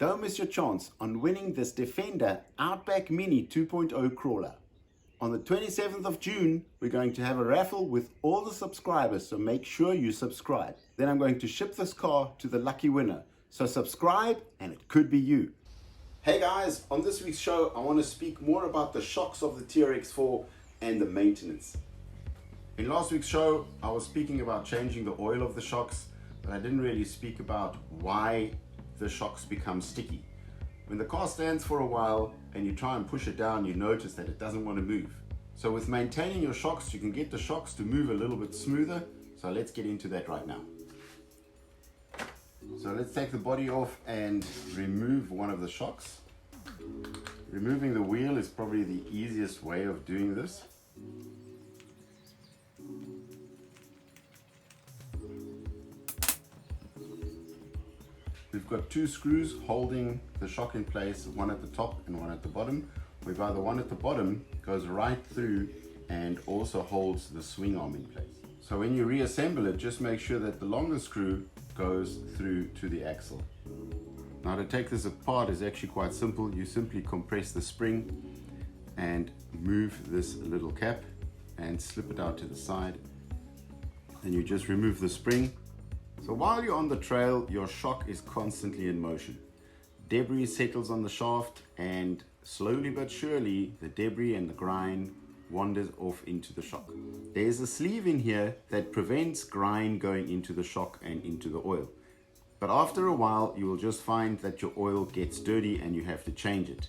Don't miss your chance on winning this Defender Outback Mini 2.0 crawler. On the 27th of June, we're going to have a raffle with all the subscribers, so make sure you subscribe. Then I'm going to ship this car to the lucky winner. So subscribe and it could be you. Hey guys, on this week's show, I want to speak more about the shocks of the TRX4 and the maintenance. In last week's show, I was speaking about changing the oil of the shocks, but I didn't really speak about why the shocks become sticky. When the car stands for a while and you try and push it down, you notice that it doesn't want to move. So with maintaining your shocks, you can get the shocks to move a little bit smoother. So let's get into that right now. So let's take the body off and remove one of the shocks. Removing the wheel is probably the easiest way of doing this. We've got two screws holding the shock in place, one at the top and one at the bottom, whereby the one at the bottom goes right through and also holds the swing arm in place. So when you reassemble it, just make sure that the longer screw goes through to the axle. Now to take this apart is actually quite simple. You simply compress the spring and move this little cap and slip it out to the side. Then you just remove the spring. So while you're on the trail, your shock is constantly in motion. Debris settles on the shaft and slowly but surely the debris and the grime wanders off into the shock. There's a sleeve in here that prevents grime going into the shock and into the oil. But after a while, you will just find that your oil gets dirty and you have to change it.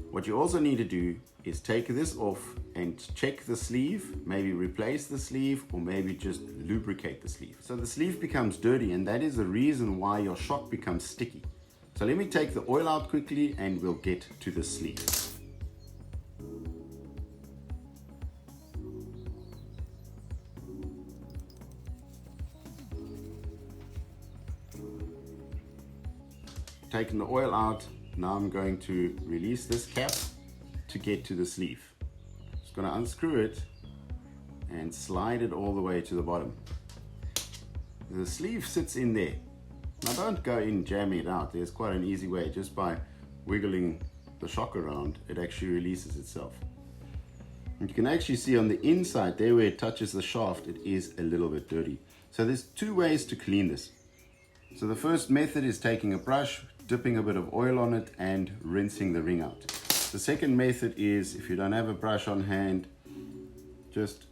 What you also need to do is take this off and check the sleeve, maybe replace the sleeve or maybe just lubricate the sleeve. So the sleeve becomes dirty and that is the reason why your shock becomes sticky. So let me take the oil out quickly and we'll get to the sleeve. Taking the oil out, now I'm going to release this cap to get to the sleeve. Just going to unscrew it and slide it all the way to the bottom. The sleeve sits in there. Now don't go in jamming it out. There's quite an easy way. Just by wiggling the shock around, it actually releases itself. And you can actually see on the inside there where it touches the shaft, it is a little bit dirty. So there's two ways to clean this. So the first method is taking a brush, dipping a bit of oil on it and rinsing the ring out. The second method is, if you don't have a brush on hand, just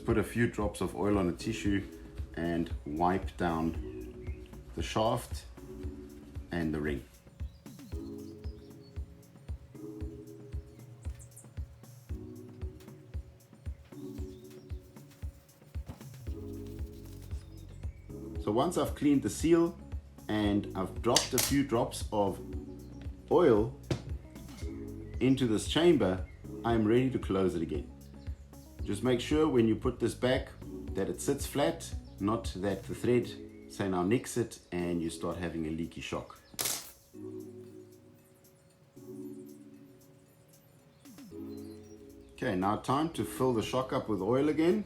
put a few drops of oil on a tissue and wipe down the shaft and the ring. So once I've cleaned the seal and I've dropped a few drops of oil into this chamber, I'm ready to close it again. Just make sure when you put this back that it sits flat, not that the thread say now nicks it and you start having a leaky shock. Okay, now time to fill the shock up with oil again.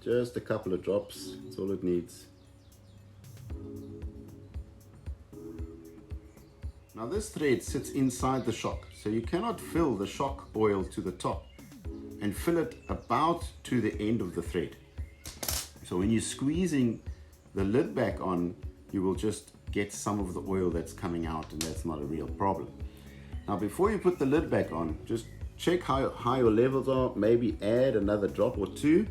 Just a couple of drops, that's all it needs. Now this thread sits inside the shock, so you cannot fill the shock oil to the top and fill it about to the end of the thread. So when you're squeezing the lid back on, you will just get some of the oil that's coming out and that's not a real problem. Now before you put the lid back on, just check how high your levels are, maybe add another drop or two.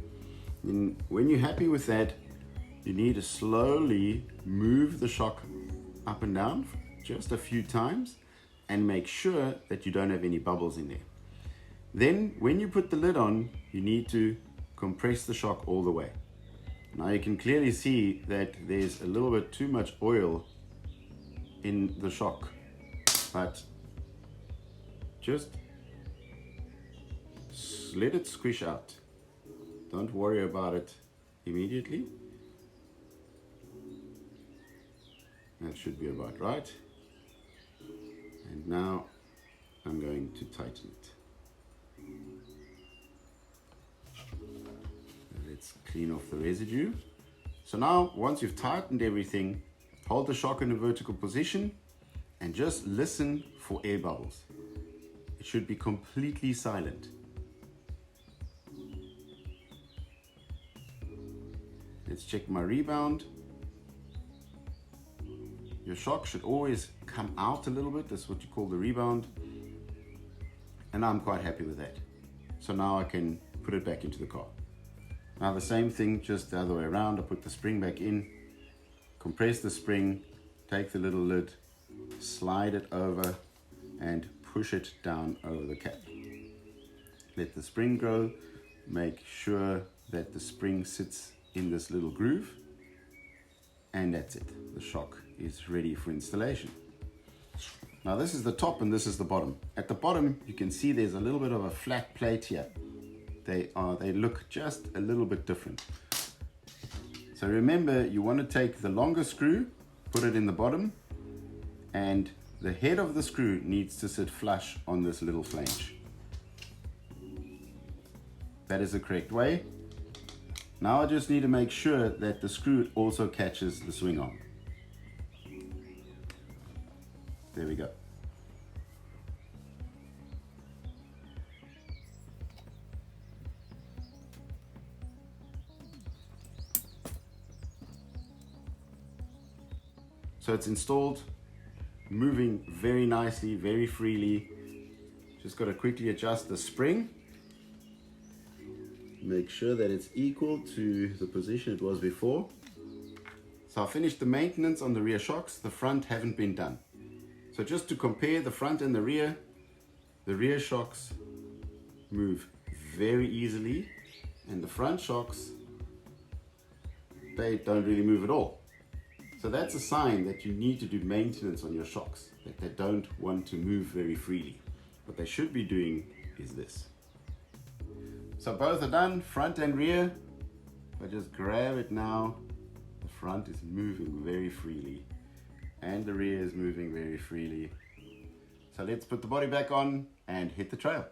And when you're happy with that, you need to slowly move the shock up and down just a few times and make sure that you don't have any bubbles in there. Then when you put the lid on, you need to compress the shock all the way. Now you can clearly see that there's a little bit too much oil in the shock, but just let it squish out. Don't worry about it immediately. That should be about right. And now I'm going to tighten it. Let's clean off the residue. So now, once you've tightened everything, Hold the shock in a vertical position and just listen for air bubbles. It should be completely silent. Let's check my rebound. Your shock should always come out a little bit. That's what you call the rebound. And I'm quite happy with that. So now I can put it back into the car. Now the same thing, just the other way around. I put the spring back in, compress the spring, take the little lid, slide it over and push it down over the cap. Let the spring go. Make sure that the spring sits in this little groove, and that's it. The shock is ready for installation. Now this is the top and this is the bottom. At the bottom you can see there's a little bit of a flat plate here. They look just a little bit different. So remember, you want to take the longer screw, put it in the bottom, and the head of the screw needs to sit flush on this little flange. That is the correct way. Now I just need to make sure that the screw also catches the swing arm. There we go. So it's installed, moving very nicely, very freely. Just got to quickly adjust the spring. Make sure that it's equal to the position it was before. So I finished the maintenance on the rear shocks. The front haven't been done. So just to compare the front and the rear shocks move very easily, and the front shocks, they don't really move at all. So that's a sign that you need to do maintenance on your shocks, that they don't want to move very freely. What they should be doing is this. So both are done, front and rear. If I just grab it now, the front is moving very freely and the rear is moving very freely. So let's put the body back on and hit the trail.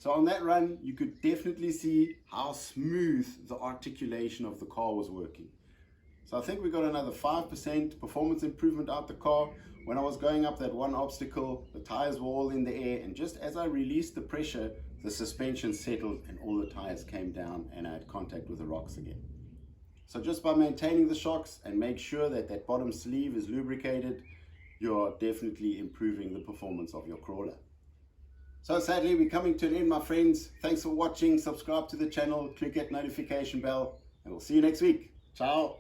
So on that run, you could definitely see how smooth the articulation of the car was working. So I think we got another 5% performance improvement out the car. When I was going up that one obstacle, the tires were all in the air, and just as I released the pressure, the suspension settled and all the tires came down and I had contact with the rocks again. So just by maintaining the shocks and make sure that that bottom sleeve is lubricated, you're definitely improving the performance of your crawler. So sadly, we're coming to an end, my friends. Thanks for watching. Subscribe to the channel, click that notification bell, and we'll see you next week. Ciao.